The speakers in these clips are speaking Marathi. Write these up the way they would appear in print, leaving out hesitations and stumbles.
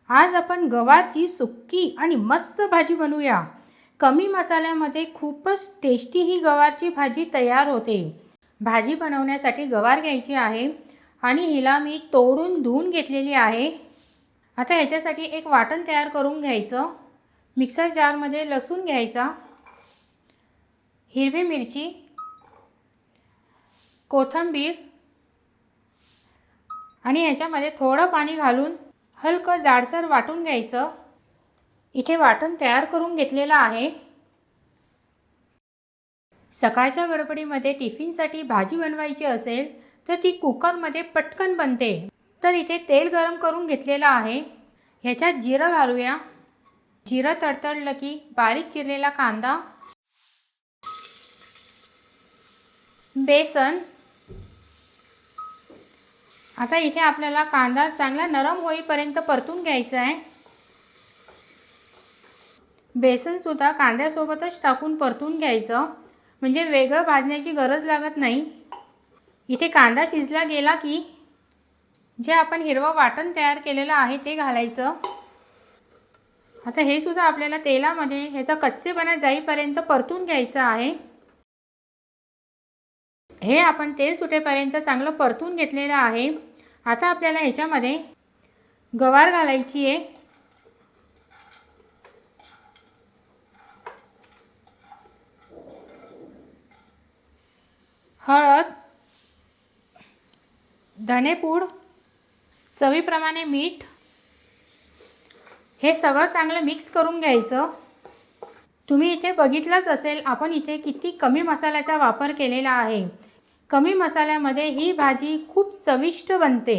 आज आपण गवारची सुक्की आणि मस्त भाजी बनवूया। कमी मसाल्यामध्ये खूपच टेस्टी ही गवारची भाजी तयार होते। भाजी बनवण्यासाठी गवार घ्यायची आहे आणि हिला मी तोडून धुवून घेतलेली आहे। आता ह्याच्यासाठी एक वाटण तयार करून घ्यायचं। मिक्सर जारमध्ये लसूण घ्यायचा, हिरवी मिरची, कोथिंबीर आणि ह्याच्यामध्ये थोडं पाणी घालून हलकं जाडसर वाटून घ्यायचं। इथे वाटण तयार करून घेतलेलं आहे। सकाळच्या गडबडीमध्ये टिफिनसाठी भाजी बनवायची असेल तर ती कुकरमध्ये पटकन बनते। तर इथे तेल गरम करून घेतलेलं आहे। ह्याच्यात जिरं घालूया। जिरं तडतडलं की बारीक चिरलेला कांदा, बेसन। आता इथे आपल्याला कांदा चांगला नरम होईपर्यंत परतून घ्यायचा आहे। बेसन सुद्धा कांद्यासोबतच टाकून परतून घ्यायचं, म्हणजे वेगळं भाजण्याची गरज लागत नाही। इथे कांदा शिजला गेला की जे आपण हिरवं वाटण तयार केलेलं आहे ते घालायचं। आता हे सुद्धा आपल्याला तेलामध्ये ह्याचा कच्चेपणा जाईपर्यंत परतून घ्यायचं आहे। हे आपण तेल सुटेपर्यंत चांगलं परतून घेतलेलं आहे। आता आपल्याला ह्याच्यामध्ये गवार घालायची आहे। हळद, धनेपूड, चवीप्रमाणे मीठ, हे सगळं चांगलं मिक्स करून घ्यायचं। तुम्ही इथे बघितलंच असेल आपण इथे किती कमी मसाल्याचा वापर केलेला आहे। कमी मसाल्यामध्ये ही भाजी खूप चविष्ट बनते।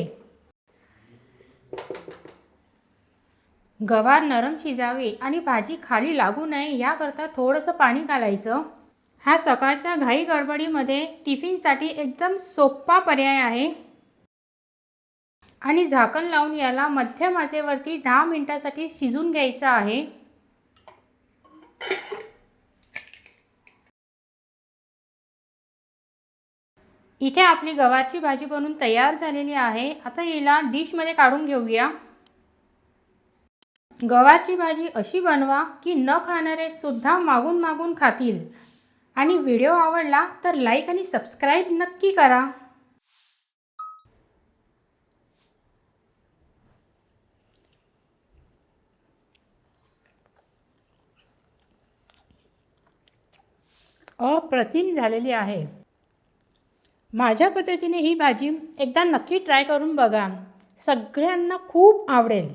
गवार नरम शिजावे आणि भाजी खाली लागू नये याकरता थोडंसं पाणी घालायचं। हा सकाळच्या घाई गडबडीमध्ये टिफिनसाठी एकदम सोपा पर्याय आहे। आणि झाकण लावून याला मध्यम आचेवरती 10 मिनिटांसाठी शिजून घ्यायचं आहे। इथे आपली गवारची भाजी बनवून तयार झालेली आहे। आता हिला डिशमध्ये काढून घेऊया। गवारची भाजी अशी बनवा की न खाणारे सुद्धा मागून मागून खातील। आणि व्हिडिओ आवडला तर लाईक आणि सबस्क्राईब नक्की करा। अप्रतिम झालेली आहे। माझ्या पद्धतीने ही भाजी एकदा नक्की ट्राय करून बघा, सगळ्यांना खूप आवडेल।